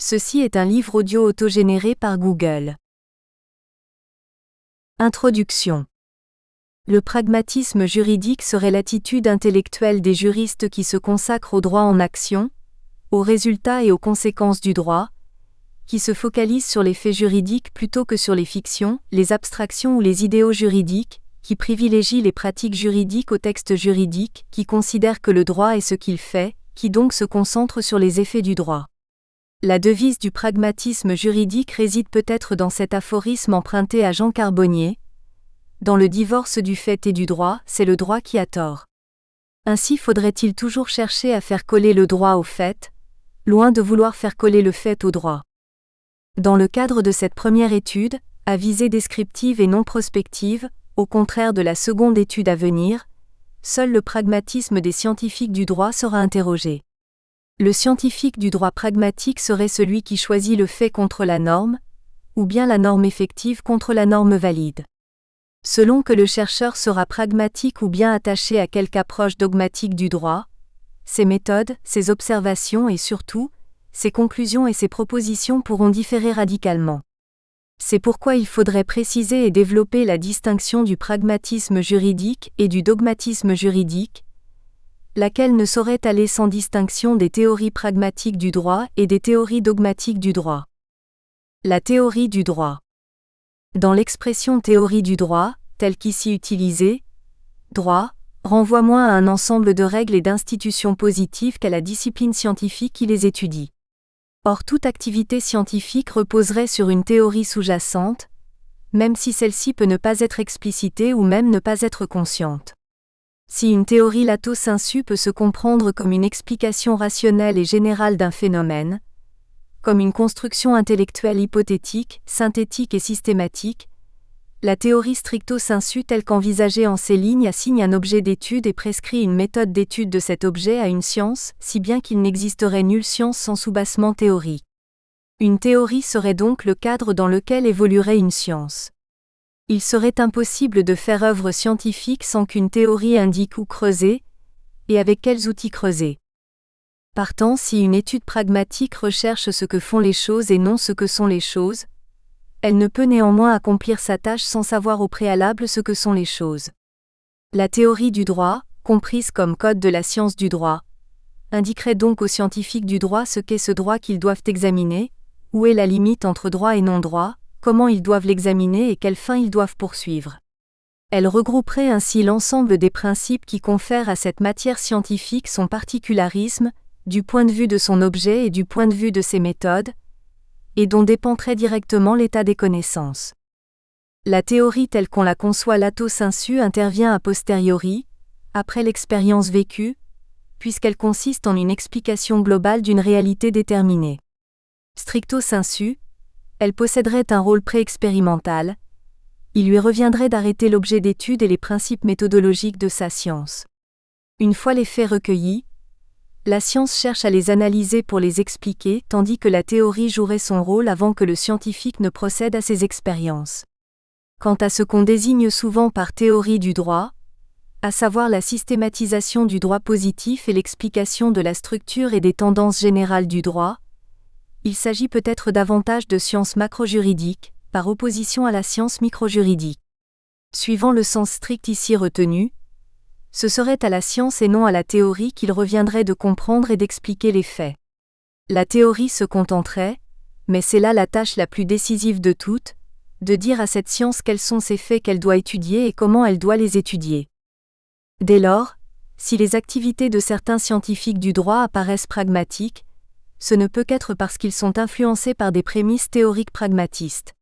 Ceci est un livre audio autogénéré par Google. Introduction. Le pragmatisme juridique serait l'attitude intellectuelle des juristes qui se consacrent au droit en action, aux résultats et aux conséquences du droit, qui se focalisent sur les faits juridiques plutôt que sur les fictions, les abstractions ou les idéaux juridiques, qui privilégient les pratiques juridiques aux textes juridiques, qui considèrent que le droit est ce qu'il fait, qui donc se concentrent sur les effets du droit. La devise du pragmatisme juridique réside peut-être dans cet aphorisme emprunté à Jean Carbonnier. Dans le divorce du fait et du droit, c'est le droit qui a tort. Ainsi faudrait-il toujours chercher à faire coller le droit au fait, loin de vouloir faire coller le fait au droit. Dans le cadre de cette première étude, à visée descriptive et non prospective, au contraire de la seconde étude à venir, seul le pragmatisme des scientifiques du droit sera interrogé. Le scientifique du droit pragmatique serait celui qui choisit le fait contre la norme, ou bien la norme effective contre la norme valide. Selon que le chercheur sera pragmatique ou bien attaché à quelque approche dogmatique du droit, ses méthodes, ses observations et surtout, ses conclusions et ses propositions pourront différer radicalement. C'est pourquoi il faudrait préciser et développer la distinction du pragmatisme juridique et du dogmatisme juridique, laquelle ne saurait aller sans distinction des théories pragmatiques du droit et des théories dogmatiques du droit. La théorie du droit. Dans l'expression théorie du droit, telle qu'ici utilisée, droit renvoie moins à un ensemble de règles et d'institutions positives qu'à la discipline scientifique qui les étudie. Or toute activité scientifique reposerait sur une théorie sous-jacente, même si celle-ci peut ne pas être explicitée ou même ne pas être consciente. Si une théorie lato sensu peut se comprendre comme une explication rationnelle et générale d'un phénomène, comme une construction intellectuelle hypothétique, synthétique et systématique, la théorie stricto sensu telle qu'envisagée en ces lignes assigne un objet d'étude et prescrit une méthode d'étude de cet objet à une science, si bien qu'il n'existerait nulle science sans soubassement théorique. Une théorie serait donc le cadre dans lequel évoluerait une science. Il serait impossible de faire œuvre scientifique sans qu'une théorie indique où creuser, et avec quels outils creuser. Partant, si une étude pragmatique recherche ce que font les choses et non ce que sont les choses, elle ne peut néanmoins accomplir sa tâche sans savoir au préalable ce que sont les choses. La théorie du droit, comprise comme code de la science du droit, indiquerait donc aux scientifiques du droit ce qu'est ce droit qu'ils doivent examiner, où est la limite entre droit et non-droit, comment ils doivent l'examiner et quelle fin ils doivent poursuivre. Elle regrouperait ainsi l'ensemble des principes qui confèrent à cette matière scientifique son particularisme, du point de vue de son objet et du point de vue de ses méthodes, et dont dépend très directement l'état des connaissances. La théorie telle qu'on la conçoit lato sensu intervient a posteriori, après l'expérience vécue, puisqu'elle consiste en une explication globale d'une réalité déterminée. Stricto sensu, elle posséderait un rôle pré-expérimental, il lui reviendrait d'arrêter l'objet d'étude et les principes méthodologiques de sa science. Une fois les faits recueillis, la science cherche à les analyser pour les expliquer, tandis que la théorie jouerait son rôle avant que le scientifique ne procède à ses expériences. Quant à ce qu'on désigne souvent par théorie du droit, à savoir la systématisation du droit positif et l'explication de la structure et des tendances générales du droit, il s'agit peut-être davantage de science macro-juridique, par opposition à la science micro-juridique. Suivant le sens strict ici retenu, ce serait à la science et non à la théorie qu'il reviendrait de comprendre et d'expliquer les faits. La théorie se contenterait, mais c'est là la tâche la plus décisive de toutes, de dire à cette science quels sont ces faits qu'elle doit étudier et comment elle doit les étudier. Dès lors, si les activités de certains scientifiques du droit apparaissent pragmatiques, ce ne peut qu'être parce qu'ils sont influencés par des prémices théoriques pragmatistes.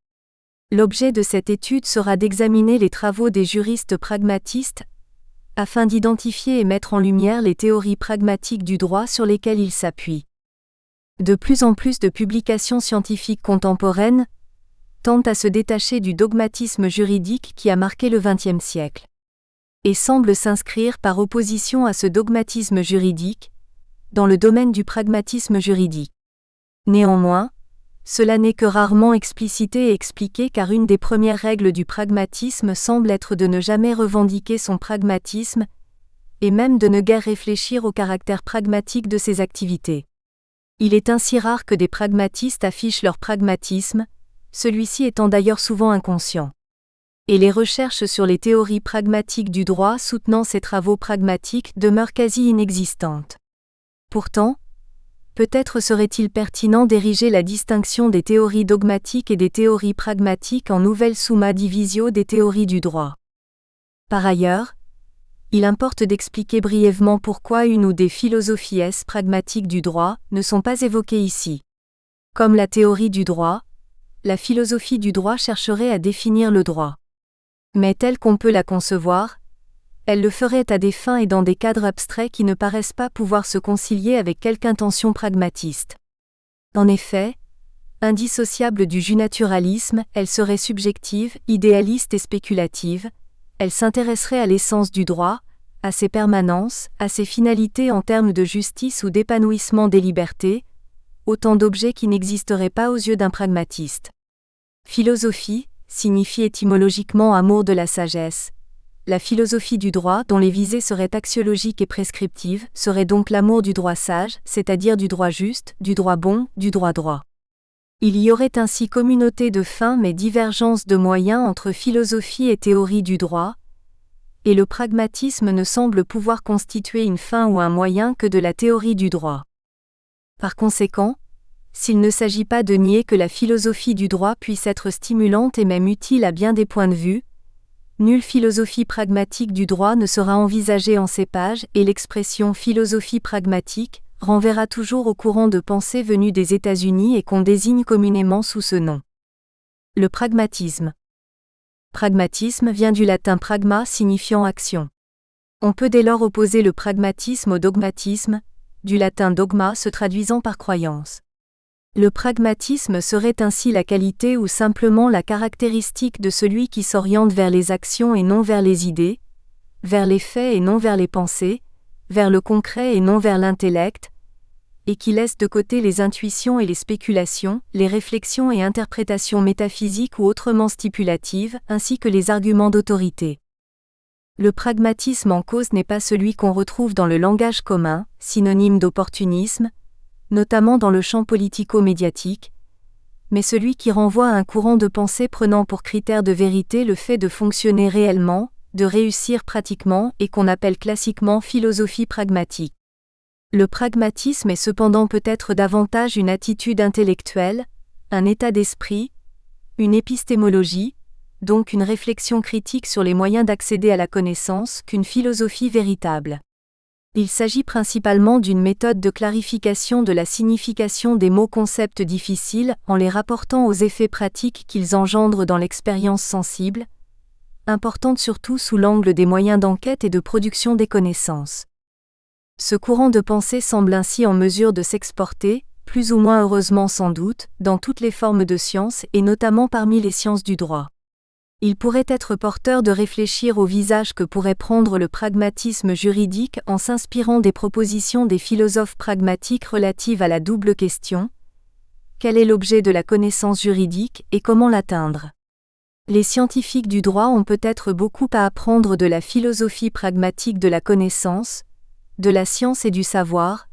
L'objet de cette étude sera d'examiner les travaux des juristes pragmatistes afin d'identifier et mettre en lumière les théories pragmatiques du droit sur lesquelles ils s'appuient. De plus en plus de publications scientifiques contemporaines tendent à se détacher du dogmatisme juridique qui a marqué le XXe siècle, et semblent s'inscrire par opposition à ce dogmatisme juridique, dans le domaine du pragmatisme juridique. Néanmoins, cela n'est que rarement explicité et expliqué car une des premières règles du pragmatisme semble être de ne jamais revendiquer son pragmatisme, et même de ne guère réfléchir au caractère pragmatique de ses activités. Il est ainsi rare que des pragmatistes affichent leur pragmatisme, celui-ci étant d'ailleurs souvent inconscient. Et les recherches sur les théories pragmatiques du droit soutenant ces travaux pragmatiques demeurent quasi inexistantes. Pourtant, peut-être serait-il pertinent d'ériger la distinction des théories dogmatiques et des théories pragmatiques en nouvelle summa divisio des théories du droit. Par ailleurs, il importe d'expliquer brièvement pourquoi une ou des philosophies pragmatiques du droit ne sont pas évoquées ici. Comme la théorie du droit, la philosophie du droit chercherait à définir le droit. Mais telle qu'on peut la concevoir, elle le ferait à des fins et dans des cadres abstraits qui ne paraissent pas pouvoir se concilier avec quelque intention pragmatiste. En effet, indissociable du junaturalisme, elle serait subjective, idéaliste et spéculative, elle s'intéresserait à l'essence du droit, à ses permanences, à ses finalités en termes de justice ou d'épanouissement des libertés, autant d'objets qui n'existeraient pas aux yeux d'un pragmatiste. Philosophie signifie étymologiquement amour de la sagesse. La philosophie du droit, dont les visées seraient axiologiques et prescriptives, serait donc l'amour du droit sage, c'est-à-dire du droit juste, du droit bon, du droit droit. Il y aurait ainsi communauté de fins mais divergence de moyens entre philosophie et théorie du droit, et le pragmatisme ne semble pouvoir constituer une fin ou un moyen que de la théorie du droit. Par conséquent, s'il ne s'agit pas de nier que la philosophie du droit puisse être stimulante et même utile à bien des points de vue, nulle philosophie pragmatique du droit ne sera envisagée en ces pages et l'expression philosophie pragmatique renverra toujours au courant de pensée venu des États-Unis et qu'on désigne communément sous ce nom. Le pragmatisme. Pragmatisme vient du latin pragma signifiant action. On peut dès lors opposer le pragmatisme au dogmatisme, du latin dogma se traduisant par croyance. Le pragmatisme serait ainsi la qualité ou simplement la caractéristique de celui qui s'oriente vers les actions et non vers les idées, vers les faits et non vers les pensées, vers le concret et non vers l'intellect, et qui laisse de côté les intuitions et les spéculations, les réflexions et interprétations métaphysiques ou autrement stipulatives, ainsi que les arguments d'autorité. Le pragmatisme en cause n'est pas celui qu'on retrouve dans le langage commun, synonyme d'opportunisme, notamment dans le champ politico-médiatique, mais celui qui renvoie à un courant de pensée prenant pour critère de vérité le fait de fonctionner réellement, de réussir pratiquement et qu'on appelle classiquement philosophie pragmatique. Le pragmatisme est cependant peut-être davantage une attitude intellectuelle, un état d'esprit, une épistémologie, donc une réflexion critique sur les moyens d'accéder à la connaissance qu'une philosophie véritable. Il s'agit principalement d'une méthode de clarification de la signification des mots-concepts difficiles en les rapportant aux effets pratiques qu'ils engendrent dans l'expérience sensible, importante surtout sous l'angle des moyens d'enquête et de production des connaissances. Ce courant de pensée semble ainsi en mesure de s'exporter, plus ou moins heureusement sans doute, dans toutes les formes de sciences et notamment parmi les sciences du droit. Il pourrait être porteur de réfléchir au visage que pourrait prendre le pragmatisme juridique en s'inspirant des propositions des philosophes pragmatiques relatives à la double question : quel est l'objet de la connaissance juridique et comment l'atteindre ? Les scientifiques du droit ont peut-être beaucoup à apprendre de la philosophie pragmatique de la connaissance, de la science et du savoir,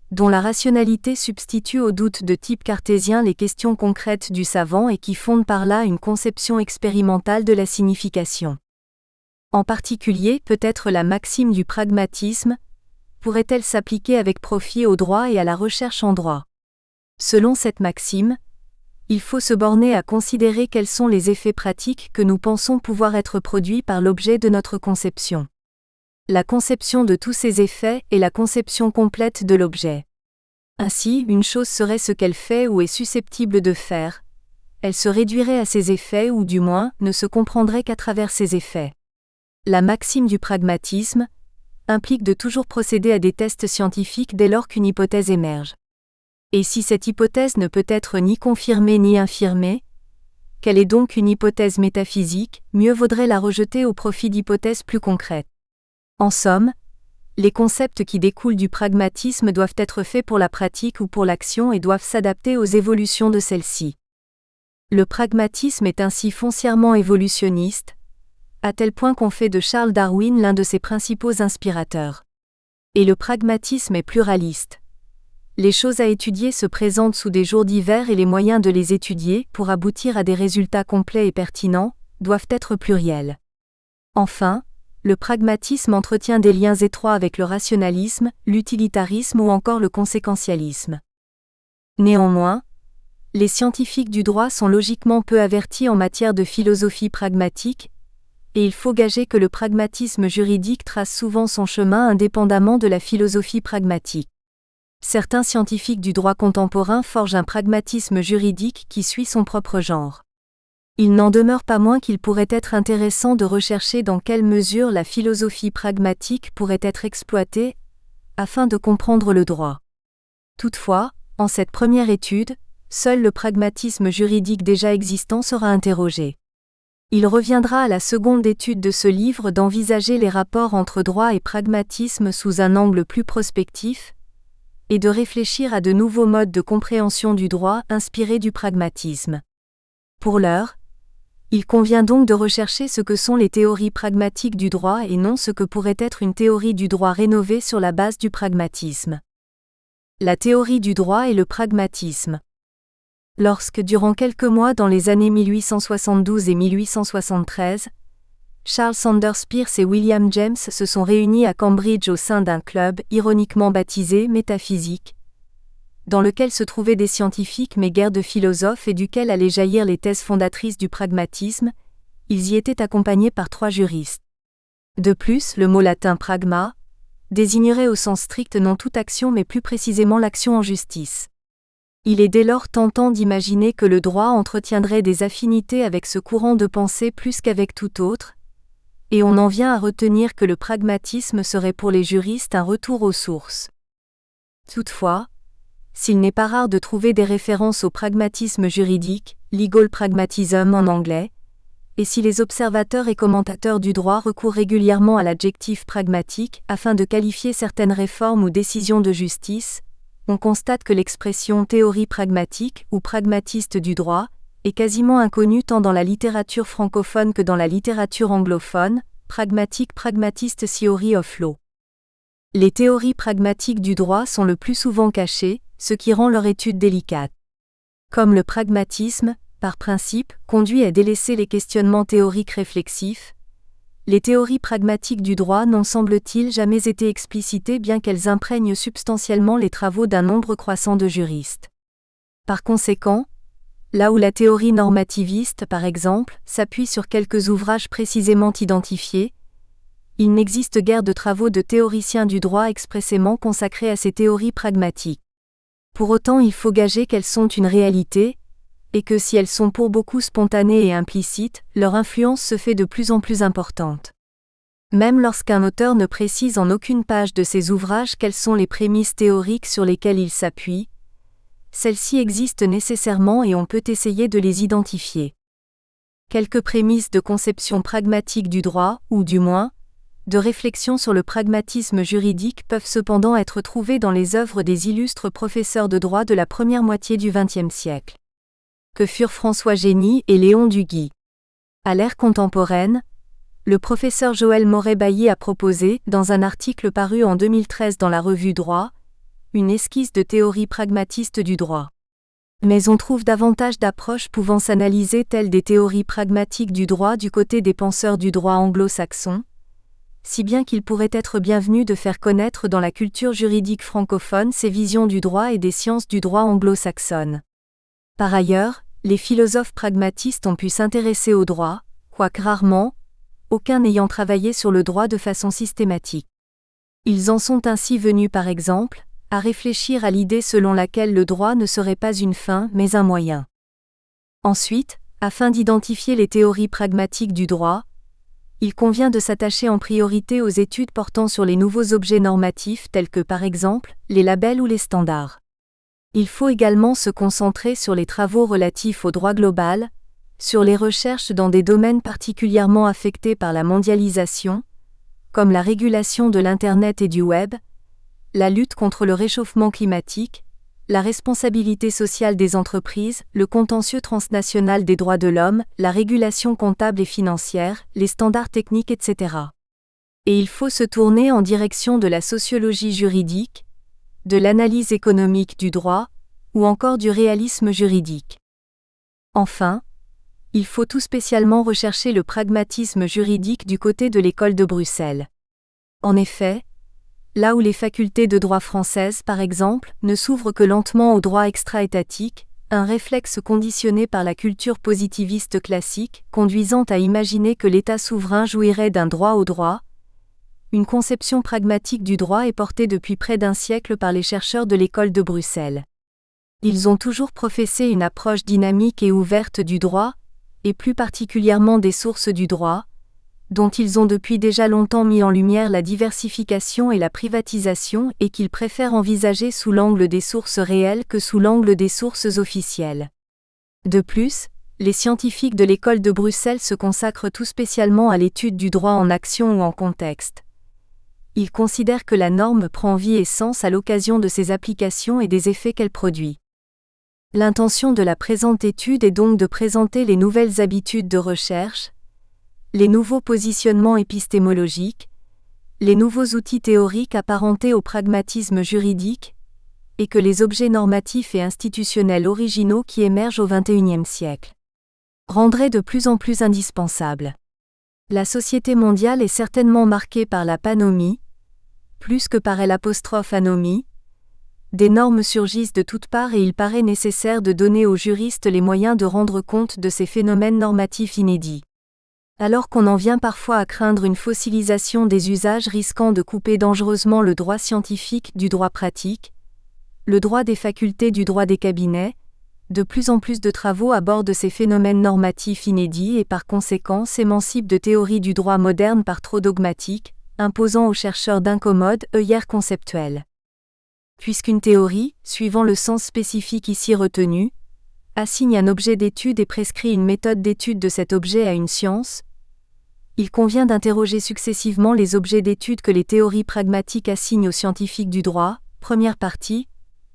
dont la rationalité substitue aux doutes de type cartésien les questions concrètes du savant et qui fondent par là une conception expérimentale de la signification. En particulier, peut-être la maxime du pragmatisme pourrait-elle s'appliquer avec profit au droit et à la recherche en droit. Selon cette maxime, il faut se borner à considérer quels sont les effets pratiques que nous pensons pouvoir être produits par l'objet de notre conception. La conception de tous ces effets est la conception complète de l'objet. Ainsi, une chose serait ce qu'elle fait ou est susceptible de faire. Elle se réduirait à ses effets ou du moins ne se comprendrait qu'à travers ses effets. La maxime du pragmatisme implique de toujours procéder à des tests scientifiques dès lors qu'une hypothèse émerge. Et si cette hypothèse ne peut être ni confirmée ni infirmée, qu'elle est donc une hypothèse métaphysique, mieux vaudrait la rejeter au profit d'hypothèses plus concrètes. En somme, les concepts qui découlent du pragmatisme doivent être faits pour la pratique ou pour l'action et doivent s'adapter aux évolutions de celle-ci. Le pragmatisme est ainsi foncièrement évolutionniste, à tel point qu'on fait de Charles Darwin l'un de ses principaux inspirateurs. Et le pragmatisme est pluraliste. Les choses à étudier se présentent sous des jours divers et les moyens de les étudier, pour aboutir à des résultats complets et pertinents, doivent être pluriels. Enfin, le pragmatisme entretient des liens étroits avec le rationalisme, l'utilitarisme ou encore le conséquentialisme. Néanmoins, les scientifiques du droit sont logiquement peu avertis en matière de philosophie pragmatique, et il faut gager que le pragmatisme juridique trace souvent son chemin indépendamment de la philosophie pragmatique. Certains scientifiques du droit contemporain forgent un pragmatisme juridique qui suit son propre genre. Il n'en demeure pas moins qu'il pourrait être intéressant de rechercher dans quelle mesure la philosophie pragmatique pourrait être exploitée afin de comprendre le droit. Toutefois, en cette première étude, seul le pragmatisme juridique déjà existant sera interrogé. Il reviendra à la seconde étude de ce livre d'envisager les rapports entre droit et pragmatisme sous un angle plus prospectif, et de réfléchir à de nouveaux modes de compréhension du droit inspirés du pragmatisme. Pour l'heure, il convient donc de rechercher ce que sont les théories pragmatiques du droit et non ce que pourrait être une théorie du droit rénovée sur la base du pragmatisme. La théorie du droit et le pragmatisme. Lorsque, durant quelques mois dans les années 1872 et 1873, Charles Sanders Peirce et William James se sont réunis à Cambridge au sein d'un club ironiquement baptisé Métaphysique, dans lequel se trouvaient des scientifiques mais guère de philosophes et duquel allaient jaillir les thèses fondatrices du pragmatisme, ils y étaient accompagnés par 3 juristes. De plus, le mot latin pragma désignerait au sens strict non toute action mais plus précisément l'action en justice. Il est dès lors tentant d'imaginer que le droit entretiendrait des affinités avec ce courant de pensée plus qu'avec tout autre, et on en vient à retenir que le pragmatisme serait pour les juristes un retour aux sources. Toutefois, s'il n'est pas rare de trouver des références au pragmatisme juridique, legal pragmatism en anglais, et si les observateurs et commentateurs du droit recourent régulièrement à l'adjectif pragmatique afin de qualifier certaines réformes ou décisions de justice, on constate que l'expression théorie pragmatique ou pragmatiste du droit est quasiment inconnue tant dans la littérature francophone que dans la littérature anglophone, pragmatiste theory of law. Les théories pragmatiques du droit sont le plus souvent cachées, ce qui rend leur étude délicate. Comme le pragmatisme, par principe, conduit à délaisser les questionnements théoriques réflexifs, les théories pragmatiques du droit n'ont semble-t-il jamais été explicitées bien qu'elles imprègnent substantiellement les travaux d'un nombre croissant de juristes. Par conséquent, là où la théorie normativiste, par exemple, s'appuie sur quelques ouvrages précisément identifiés, il n'existe guère de travaux de théoriciens du droit expressément consacrés à ces théories pragmatiques. Pour autant, il faut gager qu'elles sont une réalité, et que si elles sont pour beaucoup spontanées et implicites, leur influence se fait de plus en plus importante. Même lorsqu'un auteur ne précise en aucune page de ses ouvrages quelles sont les prémices théoriques sur lesquelles il s'appuie, celles-ci existent nécessairement et on peut essayer de les identifier. Quelques prémices de conception pragmatique du droit, ou du moins, de réflexion sur le pragmatisme juridique peuvent cependant être trouvées dans les œuvres des illustres professeurs de droit de la première moitié du XXe siècle, que furent François Génie et Léon Duguy. À l'ère contemporaine, le professeur Joël Moret-Bailly a proposé, dans un article paru en 2013 dans la revue Droit, une esquisse de théorie pragmatiste du droit. Mais on trouve davantage d'approches pouvant s'analyser telles des théories pragmatiques du droit du côté des penseurs du droit anglo-saxon, si bien qu'il pourrait être bienvenu de faire connaître dans la culture juridique francophone ces visions du droit et des sciences du droit anglo-saxonnes. Par ailleurs, les philosophes pragmatistes ont pu s'intéresser au droit, quoique rarement, aucun n'ayant travaillé sur le droit de façon systématique. Ils en sont ainsi venus par exemple, à réfléchir à l'idée selon laquelle le droit ne serait pas une fin mais un moyen. Ensuite, afin d'identifier les théories pragmatiques du droit, il convient de s'attacher en priorité aux études portant sur les nouveaux objets normatifs tels que par exemple, les labels ou les standards. Il faut également se concentrer sur les travaux relatifs au droit global, sur les recherches dans des domaines particulièrement affectés par la mondialisation, comme la régulation de l'Internet et du Web, la lutte contre le réchauffement climatique, la responsabilité sociale des entreprises, le contentieux transnational des droits de l'homme, la régulation comptable et financière, les standards techniques, etc. Et il faut se tourner en direction de la sociologie juridique, de l'analyse économique du droit, ou encore du réalisme juridique. Enfin, il faut tout spécialement rechercher le pragmatisme juridique du côté de l'école de Bruxelles. En effet, là où les facultés de droit françaises, par exemple, ne s'ouvrent que lentement au droit extra-étatique, un réflexe conditionné par la culture positiviste classique, conduisant à imaginer que l'État souverain jouirait d'un droit au droit, une conception pragmatique du droit est portée depuis près d'un siècle par les chercheurs de l'école de Bruxelles. Ils ont toujours professé une approche dynamique et ouverte du droit, et plus particulièrement des sources du droit, dont ils ont depuis déjà longtemps mis en lumière la diversification et la privatisation et qu'ils préfèrent envisager sous l'angle des sources réelles que sous l'angle des sources officielles. De plus, les scientifiques de l'école de Bruxelles se consacrent tout spécialement à l'étude du droit en action ou en contexte. Ils considèrent que la norme prend vie et sens à l'occasion de ses applications et des effets qu'elle produit. L'intention de la présente étude est donc de présenter les nouvelles habitudes de recherche, les nouveaux positionnements épistémologiques, les nouveaux outils théoriques apparentés au pragmatisme juridique, et que les objets normatifs et institutionnels originaux qui émergent au XXIe siècle rendraient de plus en plus indispensables. La société mondiale est certainement marquée par la panomie, plus que par l'anomie. Des normes surgissent de toutes parts et il paraît nécessaire de donner aux juristes les moyens de rendre compte de ces phénomènes normatifs inédits. Alors qu'on en vient parfois à craindre une fossilisation des usages risquant de couper dangereusement le droit scientifique du droit pratique, le droit des facultés du droit des cabinets, de plus en plus de travaux abordent ces phénomènes normatifs inédits et par conséquent s'émancipent de théories du droit moderne par trop dogmatiques, imposant aux chercheurs d'incommodes œillères conceptuelles. Puisqu'une théorie, suivant le sens spécifique ici retenu, assigne un objet d'étude et prescrit une méthode d'étude de cet objet à une science, il convient d'interroger successivement les objets d'étude que les théories pragmatiques assignent aux scientifiques du droit, première partie,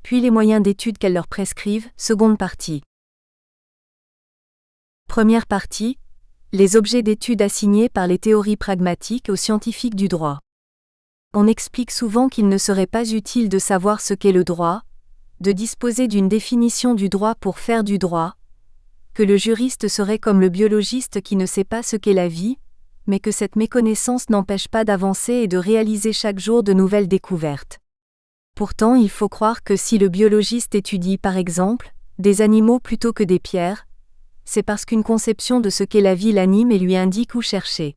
puis les moyens d'étude qu'elles leur prescrivent, seconde partie. Première partie, les objets d'étude assignés par les théories pragmatiques aux scientifiques du droit. On explique souvent qu'il ne serait pas utile de savoir ce qu'est le droit, de disposer d'une définition du droit pour faire du droit, que le juriste serait comme le biologiste qui ne sait pas ce qu'est la vie, mais que cette méconnaissance n'empêche pas d'avancer et de réaliser chaque jour de nouvelles découvertes. Pourtant, il faut croire que si le biologiste étudie, par exemple, des animaux plutôt que des pierres, c'est parce qu'une conception de ce qu'est la vie l'anime et lui indique où chercher.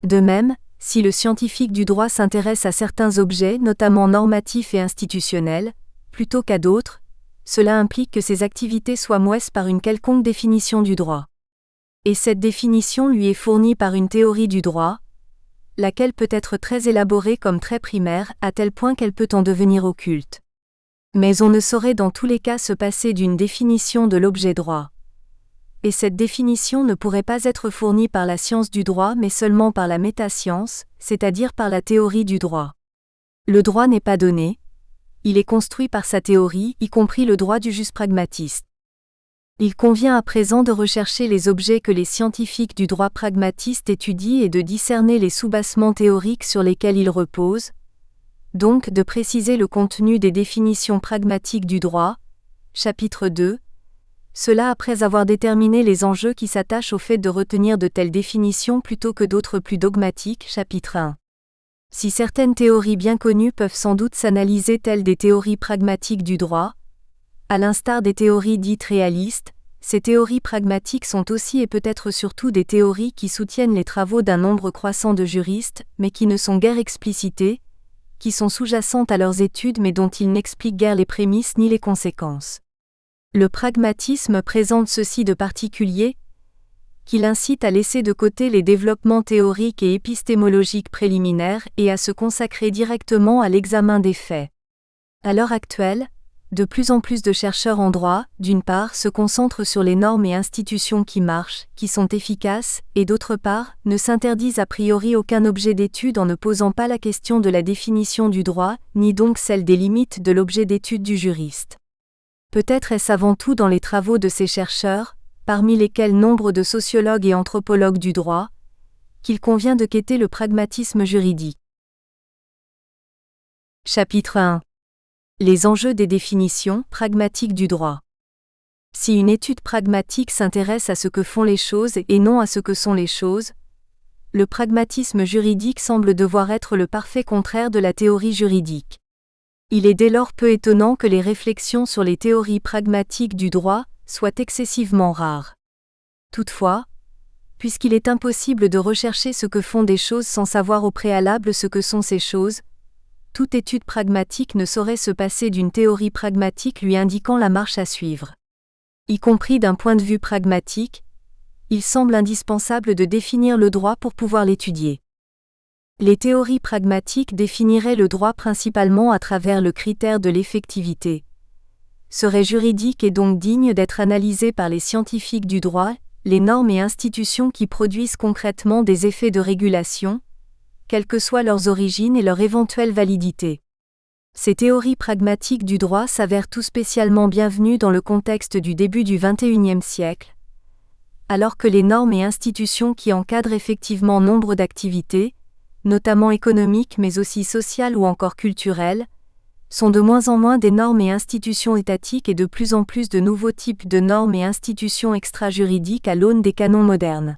De même, si le scientifique du droit s'intéresse à certains objets, notamment normatifs et institutionnels, plutôt qu'à d'autres, cela implique que ses activités soient moesses par une quelconque définition du droit. Et cette définition lui est fournie par une théorie du droit, laquelle peut être très élaborée comme très primaire, à tel point qu'elle peut en devenir occulte. Mais on ne saurait dans tous les cas se passer d'une définition de l'objet droit. Et cette définition ne pourrait pas être fournie par la science du droit mais seulement par la métascience, c'est-à-dire par la théorie du droit. Le droit n'est pas donné, il est construit par sa théorie, y compris le droit du jus pragmatiste. Il convient à présent de rechercher les objets que les scientifiques du droit pragmatiste étudient et de discerner les soubassements théoriques sur lesquels ils reposent, donc de préciser le contenu des définitions pragmatiques du droit, chapitre 2, cela après avoir déterminé les enjeux qui s'attachent au fait de retenir de telles définitions plutôt que d'autres plus dogmatiques, chapitre 1. Si certaines théories bien connues peuvent sans doute s'analyser telles des théories pragmatiques du droit, à l'instar des théories dites réalistes, ces théories pragmatiques sont aussi et peut-être surtout des théories qui soutiennent les travaux d'un nombre croissant de juristes, mais qui ne sont guère explicitées, qui sont sous-jacentes à leurs études mais dont ils n'expliquent guère les prémices ni les conséquences. Le pragmatisme présente ceci de particulier, qu'il incite à laisser de côté les développements théoriques et épistémologiques préliminaires et à se consacrer directement à l'examen des faits. À l'heure actuelle, de plus en plus de chercheurs en droit, d'une part, se concentrent sur les normes et institutions qui marchent, qui sont efficaces, et d'autre part, ne s'interdisent a priori aucun objet d'étude en ne posant pas la question de la définition du droit, ni donc celle des limites de l'objet d'étude du juriste. Peut-être est-ce avant tout dans les travaux de ces chercheurs, parmi lesquels nombre de sociologues et anthropologues du droit, qu'il convient de quêter le pragmatisme juridique. Chapitre 1. Les enjeux des définitions pragmatiques du droit. Si une étude pragmatique s'intéresse à ce que font les choses et non à ce que sont les choses, le pragmatisme juridique semble devoir être le parfait contraire de la théorie juridique. Il est dès lors peu étonnant que les réflexions sur les théories pragmatiques du droit soient excessivement rares. Toutefois, puisqu'il est impossible de rechercher ce que font des choses sans savoir au préalable ce que sont ces choses, toute étude pragmatique ne saurait se passer d'une théorie pragmatique lui indiquant la marche à suivre. Y compris d'un point de vue pragmatique, il semble indispensable de définir le droit pour pouvoir l'étudier. Les théories pragmatiques définiraient le droit principalement à travers le critère de l'effectivité. Seraient juridiques et donc dignes d'être analysées par les scientifiques du droit, les normes et institutions qui produisent concrètement des effets de régulation, quelles que soient leurs origines et leur éventuelle validité. Ces théories pragmatiques du droit s'avèrent tout spécialement bienvenues dans le contexte du début du XXIe siècle, alors que les normes et institutions qui encadrent effectivement nombre d'activités, notamment économiques mais aussi sociales ou encore culturelles, sont de moins en moins des normes et institutions étatiques et de plus en plus de nouveaux types de normes et institutions extra-juridiques à l'aune des canons modernes.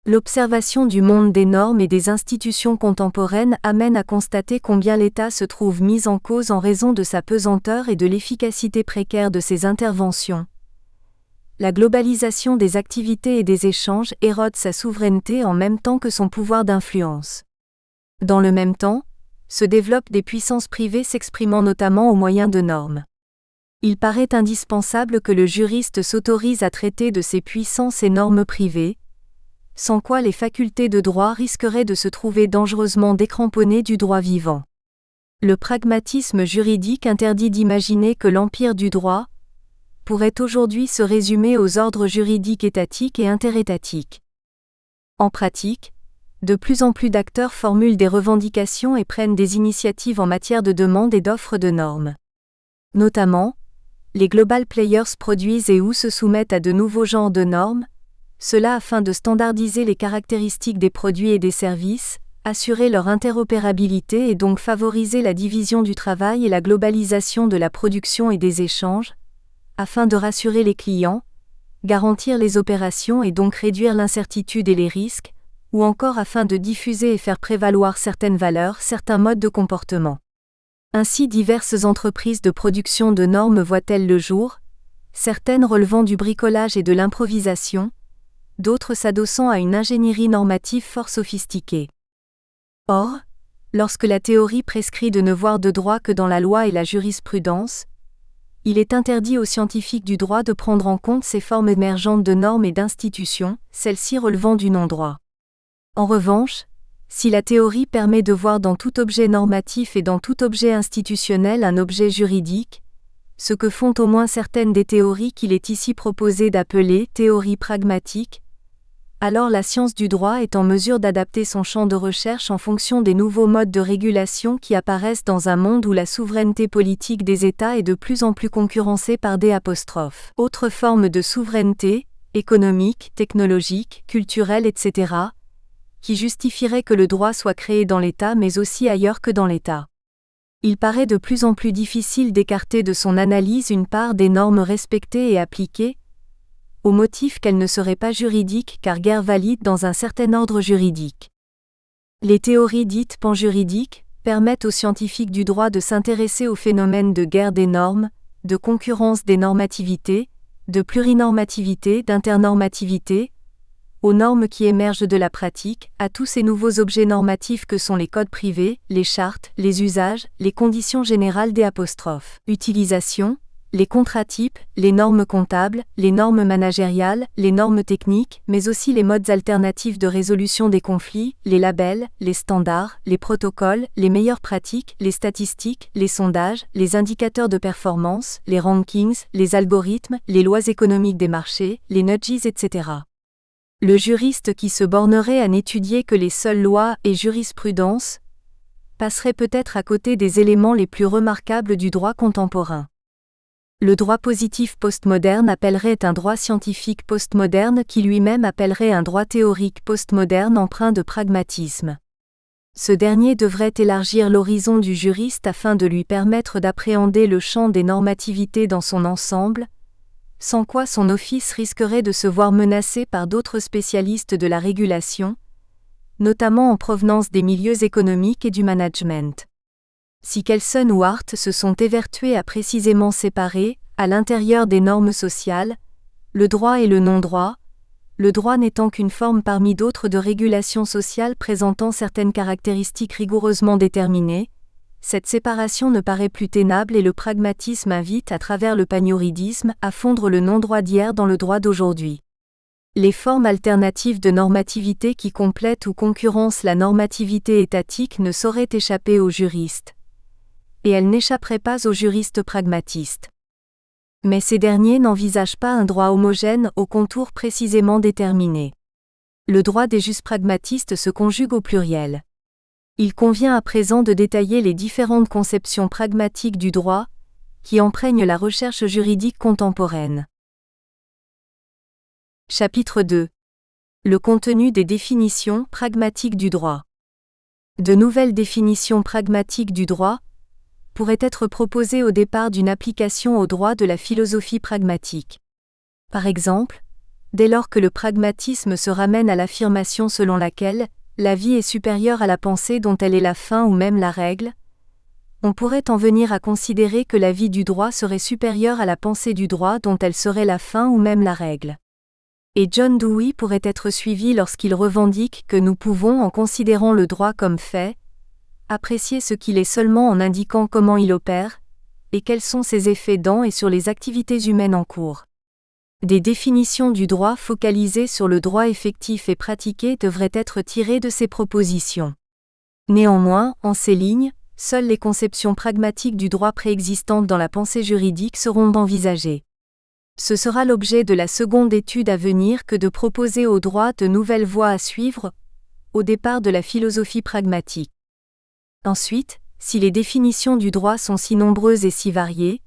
L'observation du monde des normes et des institutions contemporaines amène à constater combien l'État se trouve mis en cause en raison de sa pesanteur et de l'efficacité précaire de ses interventions. La globalisation des activités et des échanges érode sa souveraineté en même temps que son pouvoir d'influence. Dans le même temps, se développent des puissances privées s'exprimant notamment au moyen de normes. Il paraît indispensable que le juriste s'autorise à traiter de ces puissances et normes privées, sans quoi les facultés de droit risqueraient de se trouver dangereusement décramponnées du droit vivant. Le pragmatisme juridique interdit d'imaginer que l'empire du droit pourrait aujourd'hui se résumer aux ordres juridiques étatiques et interétatiques. En pratique, de plus en plus d'acteurs formulent des revendications et prennent des initiatives en matière de demande et d'offre de normes. Notamment, les global players produisent et ou se soumettent à de nouveaux genres de normes, cela afin de standardiser les caractéristiques des produits et des services, assurer leur interopérabilité et donc favoriser la division du travail et la globalisation de la production et des échanges, afin de rassurer les clients, garantir les opérations et donc réduire l'incertitude et les risques, ou encore afin de diffuser et faire prévaloir certaines valeurs, certains modes de comportement. Ainsi diverses entreprises de production de normes voient-elles le jour, certaines relevant du bricolage et de l'improvisation, d'autres s'adossant à une ingénierie normative fort sophistiquée. Or, lorsque la théorie prescrit de ne voir de droit que dans la loi et la jurisprudence, il est interdit aux scientifiques du droit de prendre en compte ces formes émergentes de normes et d'institutions, celles-ci relevant du non-droit. En revanche, si la théorie permet de voir dans tout objet normatif et dans tout objet institutionnel un objet juridique, ce que font au moins certaines des théories qu'il est ici proposé d'appeler théorie pragmatique, alors la science du droit est en mesure d'adapter son champ de recherche en fonction des nouveaux modes de régulation qui apparaissent dans un monde où la souveraineté politique des États est de plus en plus concurrencée par des apostrophes. Autres formes de souveraineté, économique, technologique, culturelle, etc., qui justifieraient que le droit soit créé dans l'État mais aussi ailleurs que dans l'État. Il paraît de plus en plus difficile d'écarter de son analyse une part des normes respectées et appliquées, au motif qu'elles ne seraient pas juridiques car guère valides dans un certain ordre juridique. Les théories dites panjuridiques permettent aux scientifiques du droit de s'intéresser au phénomène de guerre des normes, de concurrence des normativités, de plurinormativité, d'internormativité, aux normes qui émergent de la pratique, à tous ces nouveaux objets normatifs que sont les codes privés, les chartes, les usages, les conditions générales des apostrophes. Utilisation, les contrats types, les normes comptables, les normes managériales, les normes techniques, mais aussi les modes alternatifs de résolution des conflits, les labels, les standards, les protocoles, les meilleures pratiques, les statistiques, les sondages, les indicateurs de performance, les rankings, les algorithmes, les lois économiques des marchés, les nudges, etc. Le juriste qui se bornerait à n'étudier que les seules lois et jurisprudence passerait peut-être à côté des éléments les plus remarquables du droit contemporain. Le droit positif postmoderne appellerait un droit scientifique postmoderne qui lui-même appellerait un droit théorique postmoderne empreint de pragmatisme. Ce dernier devrait élargir l'horizon du juriste afin de lui permettre d'appréhender le champ des normativités dans son ensemble, sans quoi son office risquerait de se voir menacé par d'autres spécialistes de la régulation, notamment en provenance des milieux économiques et du management. Si Kelsen ou Hart se sont évertués à précisément séparer, à l'intérieur des normes sociales, le droit et le non-droit, le droit n'étant qu'une forme parmi d'autres de régulation sociale présentant certaines caractéristiques rigoureusement déterminées, cette séparation ne paraît plus tenable et le pragmatisme invite à travers le panyuridisme à fondre le non-droit d'hier dans le droit d'aujourd'hui. Les formes alternatives de normativité qui complètent ou concurrencent la normativité étatique ne sauraient échapper aux juristes. Et elles n'échapperaient pas aux juristes pragmatistes. Mais ces derniers n'envisagent pas un droit homogène aux contours précisément déterminés. Le droit des jus pragmatistes se conjugue au pluriel. Il convient à présent de détailler les différentes conceptions pragmatiques du droit, qui empreignent la recherche juridique contemporaine. Chapitre 2. Le contenu des définitions pragmatiques du droit. De nouvelles définitions pragmatiques du droit pourraient être proposées au départ d'une application au droit de la philosophie pragmatique. Par exemple, dès lors que le pragmatisme se ramène à l'affirmation selon laquelle la vie est supérieure à la pensée dont elle est la fin ou même la règle, on pourrait en venir à considérer que la vie du droit serait supérieure à la pensée du droit dont elle serait la fin ou même la règle. Et John Dewey pourrait être suivi lorsqu'il revendique que nous pouvons, en considérant le droit comme fait, apprécier ce qu'il est seulement en indiquant comment il opère, et quels sont ses effets dans et sur les activités humaines en cours. Des définitions du droit focalisées sur le droit effectif et pratiqué devraient être tirées de ces propositions. Néanmoins, en ces lignes, seules les conceptions pragmatiques du droit préexistantes dans la pensée juridique seront envisagées. Ce sera l'objet de la seconde étude à venir que de proposer au droit de nouvelles voies à suivre, au départ de la philosophie pragmatique. Ensuite, si les définitions du droit sont si nombreuses et si variées,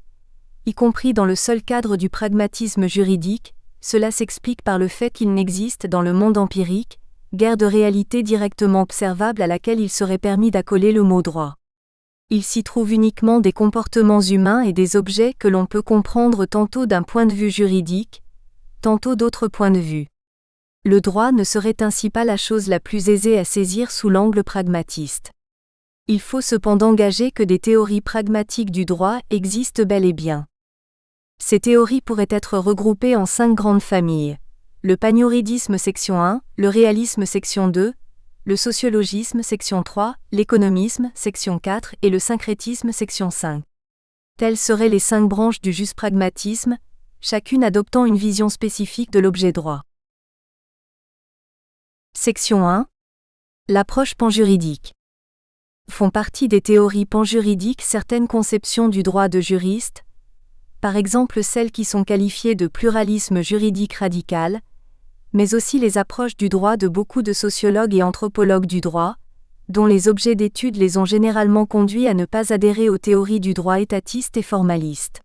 y compris dans le seul cadre du pragmatisme juridique, cela s'explique par le fait qu'il n'existe dans le monde empirique guère de réalité directement observable à laquelle il serait permis d'accoler le mot droit. Il s'y trouve uniquement des comportements humains et des objets que l'on peut comprendre tantôt d'un point de vue juridique, tantôt d'autres points de vue. Le droit ne serait ainsi pas la chose la plus aisée à saisir sous l'angle pragmatiste. Il faut cependant gager que des théories pragmatiques du droit existent bel et bien. Ces théories pourraient être regroupées en 5 grandes familles: le panyuridisme section 1, le réalisme section 2, le sociologisme section 3, l'économisme section 4 et le syncrétisme section 5. Telles seraient les 5 branches du juspragmatisme, chacune adoptant une vision spécifique de l'objet droit. Section 1. L'approche panjuridique. Font partie des théories panjuridiques certaines conceptions du droit de juriste, par exemple celles qui sont qualifiées de pluralisme juridique radical, mais aussi les approches du droit de beaucoup de sociologues et anthropologues du droit, dont les objets d'étude les ont généralement conduits à ne pas adhérer aux théories du droit étatiste et formaliste.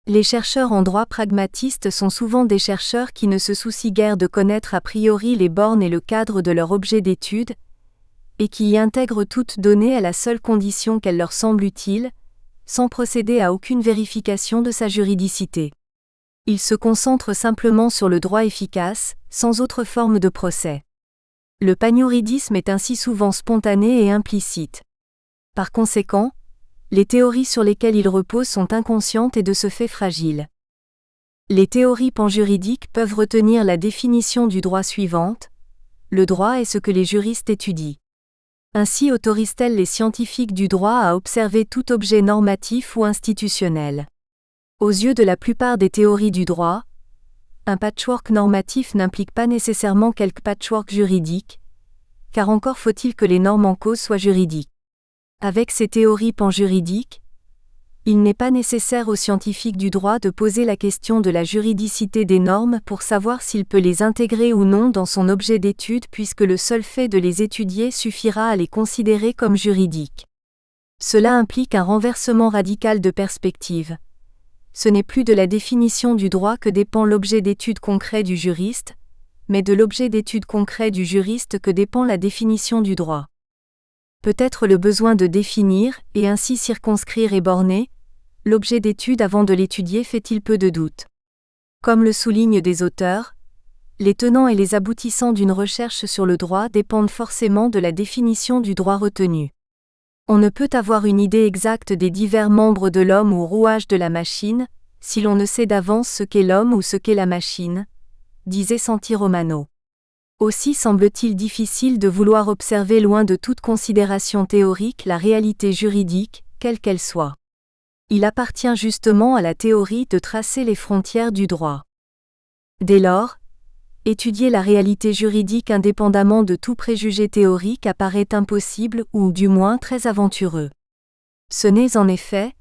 Les chercheurs en droit pragmatiste sont souvent des chercheurs qui ne se soucient guère de connaître a priori les bornes et le cadre de leur objet d'étude, et qui y intègrent toute donnée à la seule condition qu'elle leur semble utile, sans procéder à aucune vérification de sa juridicité. Ils se concentrent simplement sur le droit efficace, sans autre forme de procès. Le panyuridisme est ainsi souvent spontané et implicite. Par conséquent, les théories sur lesquelles il repose sont inconscientes et de ce fait fragiles. Les théories panjuridiques peuvent retenir la définition du droit suivante: le droit est ce que les juristes étudient. Ainsi autorisent-elles les scientifiques du droit à observer tout objet normatif ou institutionnel. Aux yeux de la plupart des théories du droit, un patchwork normatif n'implique pas nécessairement quelque patchwork juridique, car encore faut-il que les normes en cause soient juridiques. Avec ces théories panjuridiques, il n'est pas nécessaire aux scientifiques du droit de poser la question de la juridicité des normes pour savoir s'il peut les intégrer ou non dans son objet d'étude, puisque le seul fait de les étudier suffira à les considérer comme juridiques. Cela implique un renversement radical de perspective. Ce n'est plus de la définition du droit que dépend l'objet d'étude concret du juriste, mais de l'objet d'étude concret du juriste que dépend la définition du droit. Peut-être le besoin de définir, et ainsi circonscrire et borner, l'objet d'étude avant de l'étudier fait-il peu de doute. Comme le soulignent des auteurs, les tenants et les aboutissants d'une recherche sur le droit dépendent forcément de la définition du droit retenu. On ne peut avoir une idée exacte des divers membres de l'homme ou rouages de la machine, si l'on ne sait d'avance ce qu'est l'homme ou ce qu'est la machine, disait Santi Romano. Aussi semble-t-il difficile de vouloir observer loin de toute considération théorique la réalité juridique, quelle qu'elle soit. Il appartient justement à la théorie de tracer les frontières du droit. Dès lors, étudier la réalité juridique indépendamment de tout préjugé théorique apparaît impossible ou du moins très aventureux. Ce n'est en effet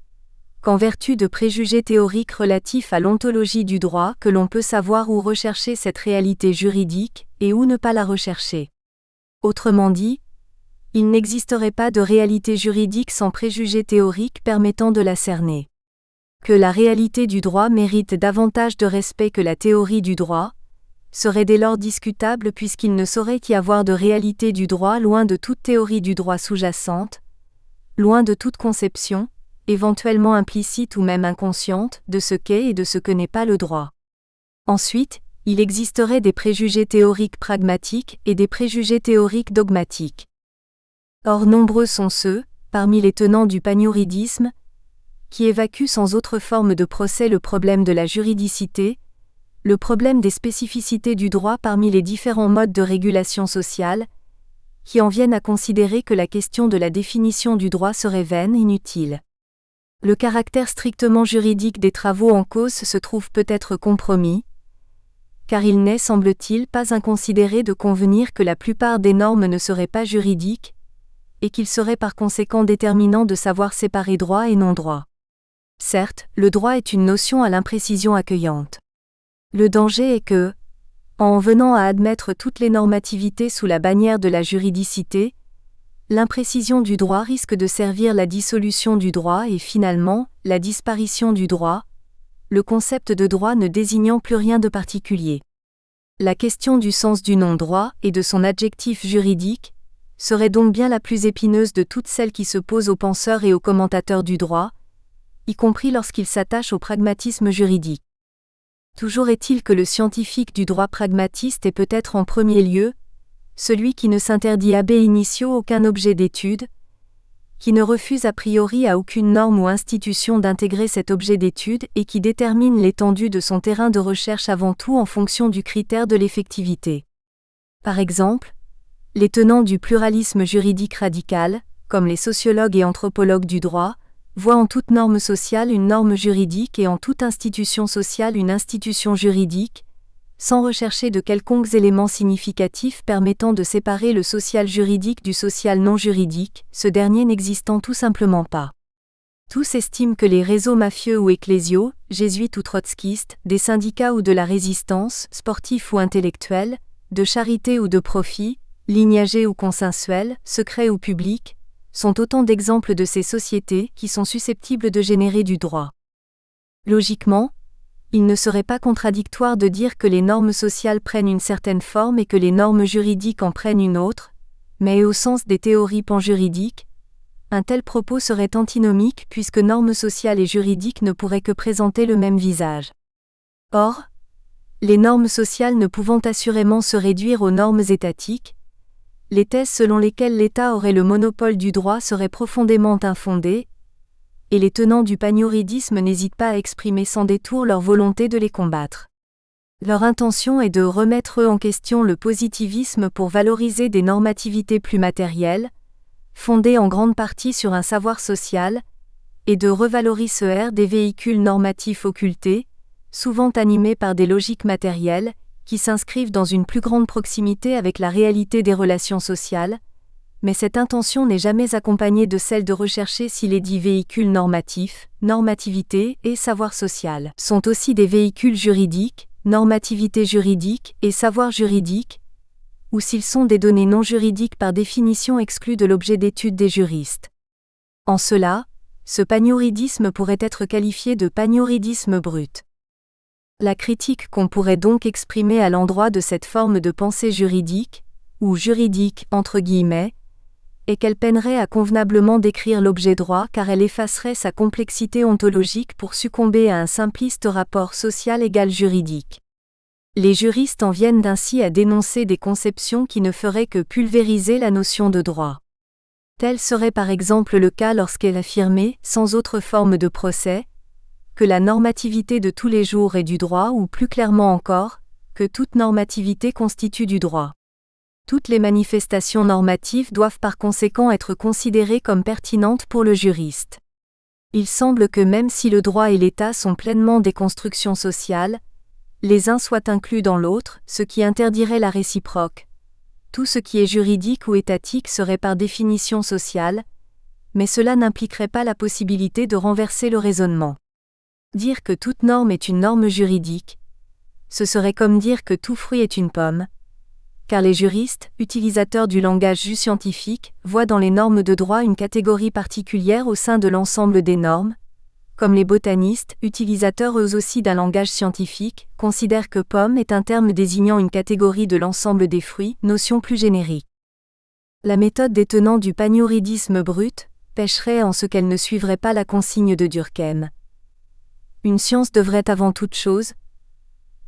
qu'en vertu de préjugés théoriques relatifs à l'ontologie du droit que l'on peut savoir où rechercher cette réalité juridique et où ne pas la rechercher. Autrement dit, il n'existerait pas de réalité juridique sans préjugés théoriques permettant de la cerner. Que la réalité du droit mérite davantage de respect que la théorie du droit serait dès lors discutable puisqu'il ne saurait y avoir de réalité du droit loin de toute théorie du droit sous-jacente, loin de toute conception, éventuellement implicite ou même inconsciente, de ce qu'est et de ce que n'est pas le droit. Ensuite, il existerait des préjugés théoriques pragmatiques et des préjugés théoriques dogmatiques. Or nombreux sont ceux, parmi les tenants du panyuridisme, qui évacuent sans autre forme de procès le problème de la juridicité, le problème des spécificités du droit parmi les différents modes de régulation sociale, qui en viennent à considérer que la question de la définition du droit serait vaine et inutile. Le caractère strictement juridique des travaux en cause se trouve peut-être compromis, car il n'est, semble-t-il, pas inconsidéré de convenir que la plupart des normes ne seraient pas juridiques, et qu'il serait par conséquent déterminant de savoir séparer droit et non-droit. Certes, le droit est une notion à l'imprécision accueillante. Le danger est que, en venant à admettre toutes les normativités sous la bannière de la juridicité, l'imprécision du droit risque de servir la dissolution du droit et finalement, la disparition du droit, le concept de droit ne désignant plus rien de particulier. La question du sens du non-droit et de son adjectif juridique serait donc bien la plus épineuse de toutes celles qui se posent aux penseurs et aux commentateurs du droit, y compris lorsqu'ils s'attachent au pragmatisme juridique. Toujours est-il que le scientifique du droit pragmatiste est peut-être en premier lieu celui qui ne s'interdit ab initio aucun objet d'étude, qui ne refuse a priori à aucune norme ou institution d'intégrer cet objet d'étude et qui détermine l'étendue de son terrain de recherche avant tout en fonction du critère de l'effectivité. Par exemple, les tenants du pluralisme juridique radical, comme les sociologues et anthropologues du droit, voient en toute norme sociale une norme juridique et en toute institution sociale une institution juridique, sans rechercher de quelconques éléments significatifs permettant de séparer le social juridique du social non juridique, ce dernier n'existant tout simplement pas. Tous estiment que les réseaux mafieux ou ecclésiaux, jésuites ou trotskistes, des syndicats ou de la résistance, sportifs ou intellectuels, de charité ou de profit, lignagés ou consensuels, secrets ou publics, sont autant d'exemples de ces sociétés qui sont susceptibles de générer du droit. Logiquement, il ne serait pas contradictoire de dire que les normes sociales prennent une certaine forme et que les normes juridiques en prennent une autre, mais au sens des théories panjuridiques, un tel propos serait antinomique puisque normes sociales et juridiques ne pourraient que présenter le même visage. Or, les normes sociales ne pouvant assurément se réduire aux normes étatiques, les thèses selon lesquelles l'État aurait le monopole du droit seraient profondément infondées, et les tenants du panyuridisme n'hésitent pas à exprimer sans détour leur volonté de les combattre. Leur intention est de remettre en question le positivisme pour valoriser des normativités plus matérielles, fondées en grande partie sur un savoir social, et de revaloriser des véhicules normatifs occultés, souvent animés par des logiques matérielles, qui s'inscrivent dans une plus grande proximité avec la réalité des relations sociales, mais cette intention n'est jamais accompagnée de celle de rechercher si les dits véhicules normatifs, normativité et savoir social sont aussi des véhicules juridiques, normativité juridique et savoir juridique, ou s'ils sont des données non juridiques par définition exclues de l'objet d'étude des juristes. En cela, ce panyuridisme pourrait être qualifié de panyuridisme brut. La critique qu'on pourrait donc exprimer à l'endroit de cette forme de pensée juridique, ou juridique entre guillemets, est qu'elle peinerait à convenablement décrire l'objet droit car elle effacerait sa complexité ontologique pour succomber à un simpliste rapport social égal juridique. Les juristes en viennent ainsi à dénoncer des conceptions qui ne feraient que pulvériser la notion de droit. Tel serait par exemple le cas lorsqu'elle affirmait, sans autre forme de procès, que la normativité de tous les jours est du droit ou plus clairement encore, que toute normativité constitue du droit. Toutes les manifestations normatives doivent par conséquent être considérées comme pertinentes pour le juriste. Il semble que même si le droit et l'État sont pleinement des constructions sociales, les uns soient inclus dans l'autre, ce qui interdirait la réciproque. Tout ce qui est juridique ou étatique serait par définition social, mais cela n'impliquerait pas la possibilité de renverser le raisonnement. Dire que toute norme est une norme juridique, ce serait comme dire que tout fruit est une pomme, car les juristes, utilisateurs du langage scientifique, voient dans les normes de droit une catégorie particulière au sein de l'ensemble des normes, comme les botanistes, utilisateurs eux aussi d'un langage scientifique, considèrent que pomme est un terme désignant une catégorie de l'ensemble des fruits, notion plus générique. La méthode des tenants du panyuridisme brut pêcherait en ce qu'elle ne suivrait pas la consigne de Durkheim. Une science devrait avant toute chose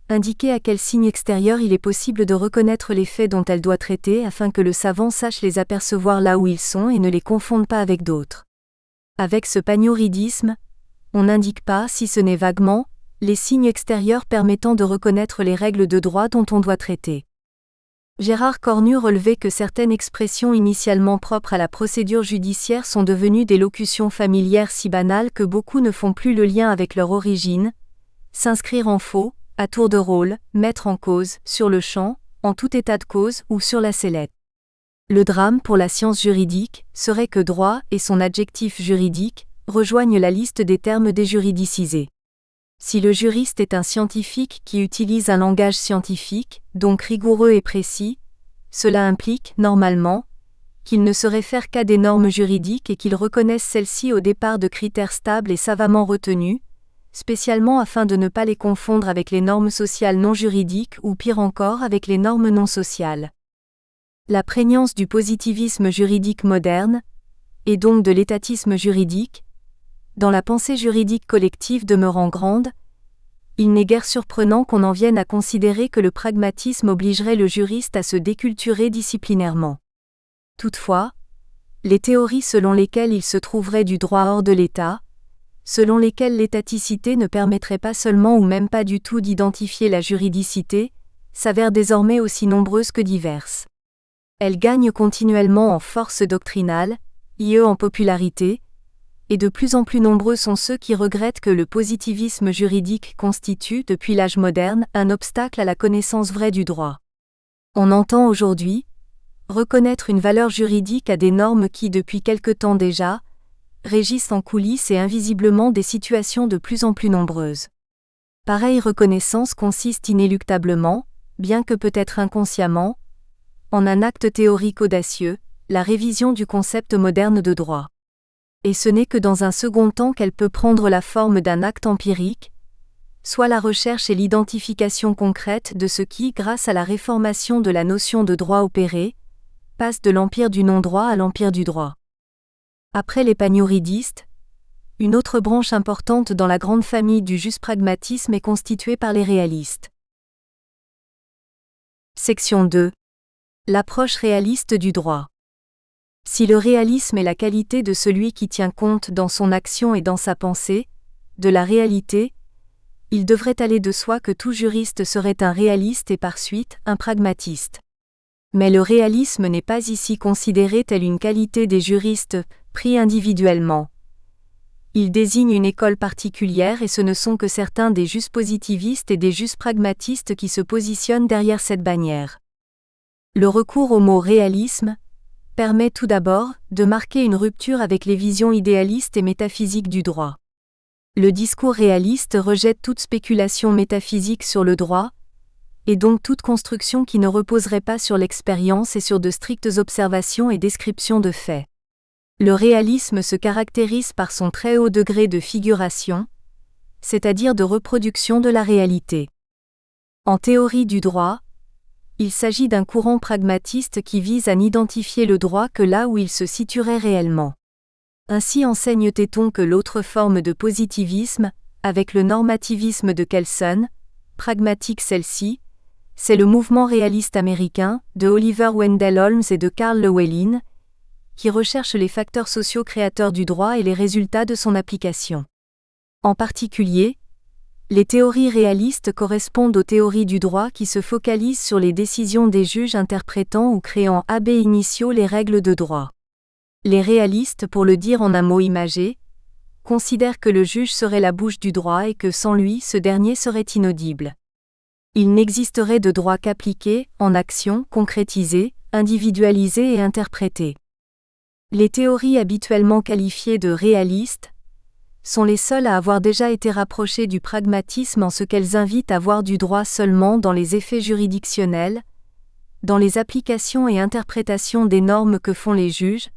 indiquer à quel signe extérieur il est possible de reconnaître les faits dont elle doit traiter afin que le savant sache les apercevoir là où ils sont et ne les confonde pas avec d'autres. Avec ce panyuridisme, on n'indique pas, si ce n'est vaguement, les signes extérieurs permettant de reconnaître les règles de droit dont on doit traiter. Gérard Cornu relevait que certaines expressions initialement propres à la procédure judiciaire sont devenues des locutions familières si banales que beaucoup ne font plus le lien avec leur origine, s'inscrire en faux, à tour de rôle, mettre en cause, sur le champ, en tout état de cause ou sur la sellette. Le drame pour la science juridique serait que droit et son adjectif juridique rejoignent la liste des termes déjuridicisés. Si le juriste est un scientifique qui utilise un langage scientifique, donc rigoureux et précis, cela implique, normalement, qu'il ne se réfère qu'à des normes juridiques et qu'il reconnaisse celles-ci au départ de critères stables et savamment retenus, spécialement afin de ne pas les confondre avec les normes sociales non juridiques ou pire encore avec les normes non sociales. La prégnance du positivisme juridique moderne, et donc de l'étatisme juridique, dans la pensée juridique collective demeurant grande, il n'est guère surprenant qu'on en vienne à considérer que le pragmatisme obligerait le juriste à se déculturer disciplinairement. Toutefois, les théories selon lesquelles il se trouverait du droit hors de l'État, selon lesquelles l'étaticité ne permettrait pas seulement ou même pas du tout d'identifier la juridicité, s'avèrent désormais aussi nombreuses que diverses. Elles gagnent continuellement en force doctrinale, i.e. en popularité, et de plus en plus nombreux sont ceux qui regrettent que le positivisme juridique constitue, depuis l'âge moderne, un obstacle à la connaissance vraie du droit. On entend aujourd'hui reconnaître une valeur juridique à des normes qui, depuis quelque temps déjà, régissent en coulisses et invisiblement des situations de plus en plus nombreuses. Pareille reconnaissance consiste inéluctablement, bien que peut-être inconsciemment, en un acte théorique audacieux, la révision du concept moderne de droit. Et ce n'est que dans un second temps qu'elle peut prendre la forme d'un acte empirique, soit la recherche et l'identification concrète de ce qui, grâce à la réformation de la notion de droit opérée, passe de l'empire du non-droit à l'empire du droit. Après les panyuridistes, une autre branche importante dans la grande famille du juspragmatisme est constituée par les réalistes. Section 2. L'approche réaliste du droit. Si le réalisme est la qualité de celui qui tient compte dans son action et dans sa pensée, de la réalité, il devrait aller de soi que tout juriste serait un réaliste et par suite un pragmatiste. Mais le réalisme n'est pas ici considéré telle une qualité des juristes, pris individuellement. Il désigne une école particulière et ce ne sont que certains des juspositivistes et des juspragmatistes qui se positionnent derrière cette bannière. Le recours au mot réalisme permet tout d'abord de marquer une rupture avec les visions idéalistes et métaphysiques du droit. Le discours réaliste rejette toute spéculation métaphysique sur le droit, et donc toute construction qui ne reposerait pas sur l'expérience et sur de strictes observations et descriptions de faits. Le réalisme se caractérise par son très haut degré de figuration, c'est-à-dire de reproduction de la réalité. En théorie du droit, Il s'agit d'un courant pragmatiste qui vise à n'identifier le droit que là où il se situerait réellement. Ainsi enseigne-t-on que l'autre forme de positivisme, avec le normativisme de Kelsen, pragmatique celle-ci, c'est le mouvement réaliste américain, de Oliver Wendell Holmes et de Carl Llewellyn, qui recherche les facteurs sociaux créateurs du droit et les résultats de son application. En particulier, les théories réalistes correspondent aux théories du droit qui se focalisent sur les décisions des juges interprétant ou créant ab initio les règles de droit. Les réalistes, pour le dire en un mot imagé, considèrent que le juge serait la bouche du droit et que sans lui, ce dernier serait inaudible. Il n'existerait de droit qu'appliqué, en action, concrétisé, individualisé et interprété. Les théories habituellement qualifiées de réalistes sont les seules à avoir déjà été rapprochées du pragmatisme en ce qu'elles invitent à voir du droit seulement dans les effets juridictionnels, dans les applications et interprétations des normes que font les juges,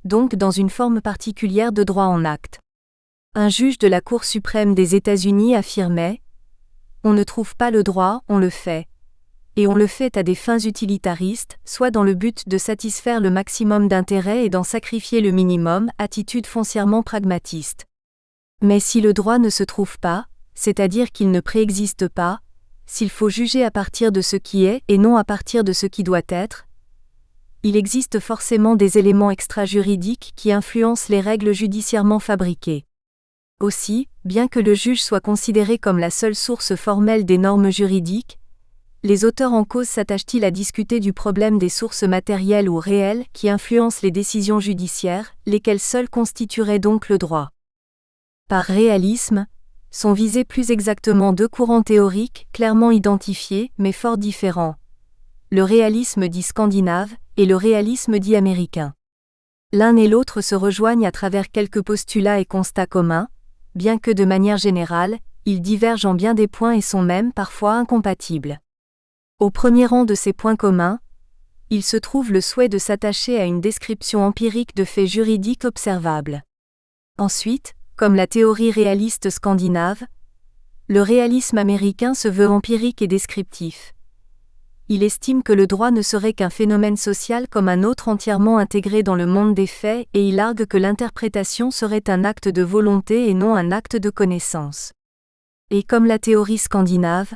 donc dans une forme particulière de droit en acte. Un juge de la Cour suprême des États-Unis affirmait « On ne trouve pas le droit, on le fait. Et on le fait à des fins utilitaristes, soit dans le but de satisfaire le maximum d'intérêt et d'en sacrifier le minimum, attitude foncièrement pragmatiste. Mais si le droit ne se trouve pas, c'est-à-dire qu'il ne préexiste pas, s'il faut juger à partir de ce qui est et non à partir de ce qui doit être, il existe forcément des éléments extra-juridiques qui influencent les règles judiciairement fabriquées. Aussi, bien que le juge soit considéré comme la seule source formelle des normes juridiques, les auteurs en cause s'attachent-ils à discuter du problème des sources matérielles ou réelles qui influencent les décisions judiciaires, lesquelles seules constitueraient donc le droit. Par réalisme, sont visés plus exactement deux courants théoriques clairement identifiés mais fort différents. Le réalisme dit scandinave et le réalisme dit américain. L'un et l'autre se rejoignent à travers quelques postulats et constats communs, bien que de manière générale, ils divergent en bien des points et sont même parfois incompatibles. Au premier rang de ces points communs, il se trouve le souhait de s'attacher à une description empirique de faits juridiques observables. Ensuite, comme la théorie réaliste scandinave, le réalisme américain se veut empirique et descriptif. Il estime que le droit ne serait qu'un phénomène social comme un autre entièrement intégré dans le monde des faits et il argue que l'interprétation serait un acte de volonté et non un acte de connaissance. Et comme la théorie scandinave,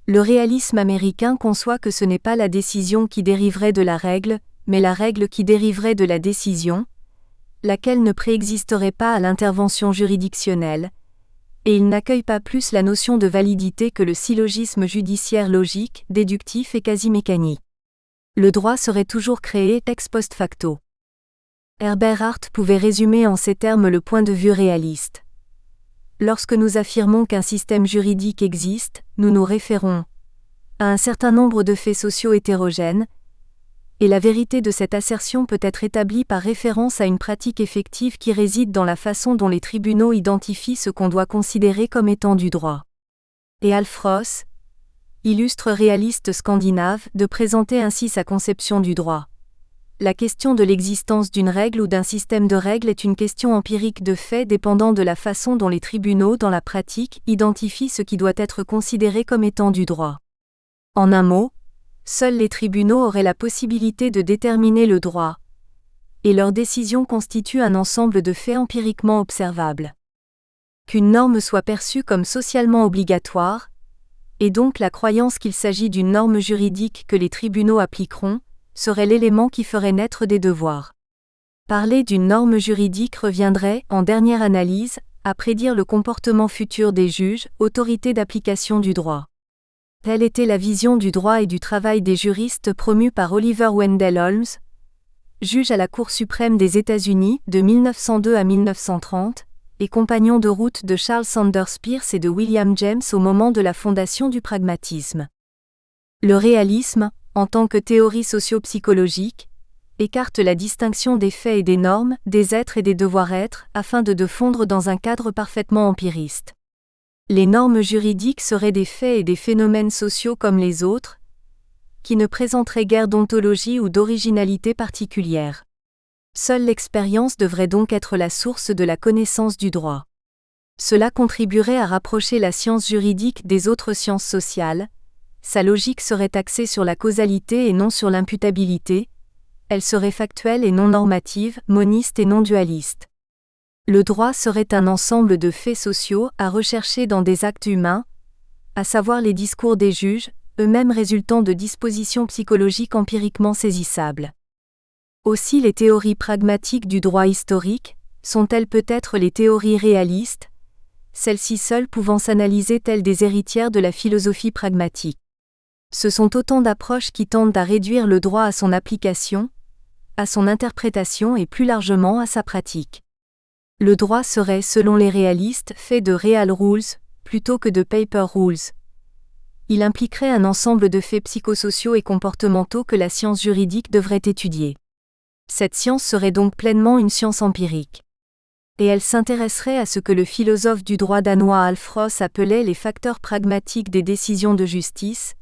le réalisme américain conçoit que ce n'est pas la décision qui dériverait de la règle, mais la règle qui dériverait de la décision, laquelle ne préexisterait pas à l'intervention juridictionnelle, et il n'accueille pas plus la notion de validité que le syllogisme judiciaire logique, déductif et quasi mécanique. Le droit serait toujours créé ex post facto. Herbert Hart pouvait résumer en ces termes le point de vue réaliste. Lorsque nous affirmons qu'un système juridique existe, nous nous référons à un certain nombre de faits sociaux hétérogènes, et la vérité de cette assertion peut être établie par référence à une pratique effective qui réside dans la façon dont les tribunaux identifient ce qu'on doit considérer comme étant du droit. Et Alf Ross, illustre réaliste scandinave, de présenter ainsi sa conception du droit. La question de l'existence d'une règle ou d'un système de règles est une question empirique de fait dépendant de la façon dont les tribunaux, dans la pratique, identifient ce qui doit être considéré comme étant du droit. En un mot, seuls les tribunaux auraient la possibilité de déterminer le droit, et leur décision constitue un ensemble de faits empiriquement observables. Qu'une norme soit perçue comme socialement obligatoire, et donc la croyance qu'il s'agit d'une norme juridique que les tribunaux appliqueront, serait l'élément qui ferait naître des devoirs. Parler d'une norme juridique reviendrait, en dernière analyse, à prédire le comportement futur des juges, autorités d'application du droit. Telle était la vision du droit et du travail des juristes promue par Oliver Wendell Holmes, juge à la Cour suprême des États-Unis de 1902 à 1930, et compagnon de route de Charles Sanders Peirce et de William James au moment de la fondation du pragmatisme. Le réalisme, en tant que théorie socio-psychologique, écarte la distinction des faits et des normes, des êtres et des devoirs-être, afin de fondre dans un cadre parfaitement empiriste. Les normes juridiques seraient des faits et des phénomènes sociaux comme les autres, qui ne présenteraient guère d'ontologie ou d'originalité particulière. Seule l'expérience devrait donc être la source de la connaissance du droit. Cela contribuerait à rapprocher la science juridique des autres sciences sociales, Sa logique serait axée sur la causalité et non sur l'imputabilité. Elle serait factuelle et non normative, moniste et non dualiste. Le droit serait un ensemble de faits sociaux à rechercher dans des actes humains, à savoir les discours des juges, eux-mêmes résultant de dispositions psychologiques empiriquement saisissables. Aussi les théories pragmatiques du droit historique sont-elles peut-être les théories réalistes, celles-ci seules pouvant s'analyser telles des héritières de la philosophie pragmatique. Ce sont autant d'approches qui tendent à réduire le droit à son application, à son interprétation et plus largement à sa pratique. Le droit serait, selon les réalistes, fait de real rules, plutôt que de paper rules. Il impliquerait un ensemble de faits psychosociaux et comportementaux que la science juridique devrait étudier. Cette science serait donc pleinement une science empirique. Et elle s'intéresserait à ce que le philosophe du droit danois Alf Ross appelait les facteurs pragmatiques des décisions de justice,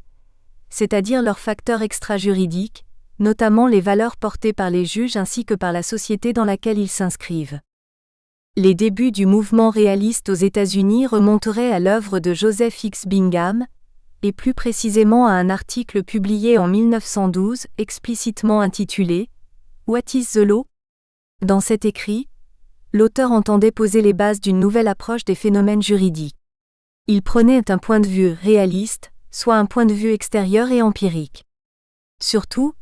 c'est-à-dire leurs facteurs extra-juridiques, notamment les valeurs portées par les juges ainsi que par la société dans laquelle ils s'inscrivent. Les débuts du mouvement réaliste aux États-Unis remonteraient à l'œuvre de Joseph X. Bingham, et plus précisément à un article publié en 1912 explicitement intitulé « What is the law ?». Dans cet écrit, l'auteur entendait poser les bases d'une nouvelle approche des phénomènes juridiques. Il prenait un point de vue réaliste, soit un point de vue extérieur et empirique. Surtout,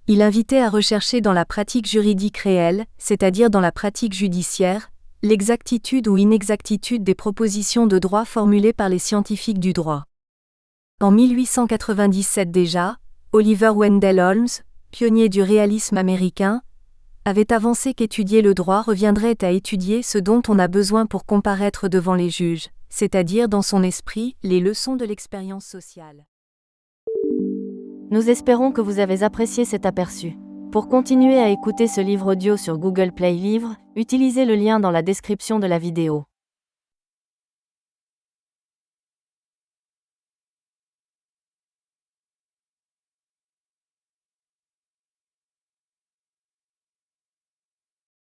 il invitait à rechercher dans la pratique juridique réelle, c'est-à-dire dans la pratique judiciaire, l'exactitude ou inexactitude des propositions de droit formulées par les scientifiques du droit. En 1897 déjà, Oliver Wendell Holmes, pionnier du réalisme américain, avait avancé qu'étudier le droit reviendrait à étudier ce dont on a besoin pour comparaître devant les juges, c'est-à-dire dans son esprit, les leçons de l'expérience sociale. Nous espérons que vous avez apprécié cet aperçu. Pour continuer à écouter ce livre audio sur Google Play Livres, utilisez le lien dans la description de la vidéo.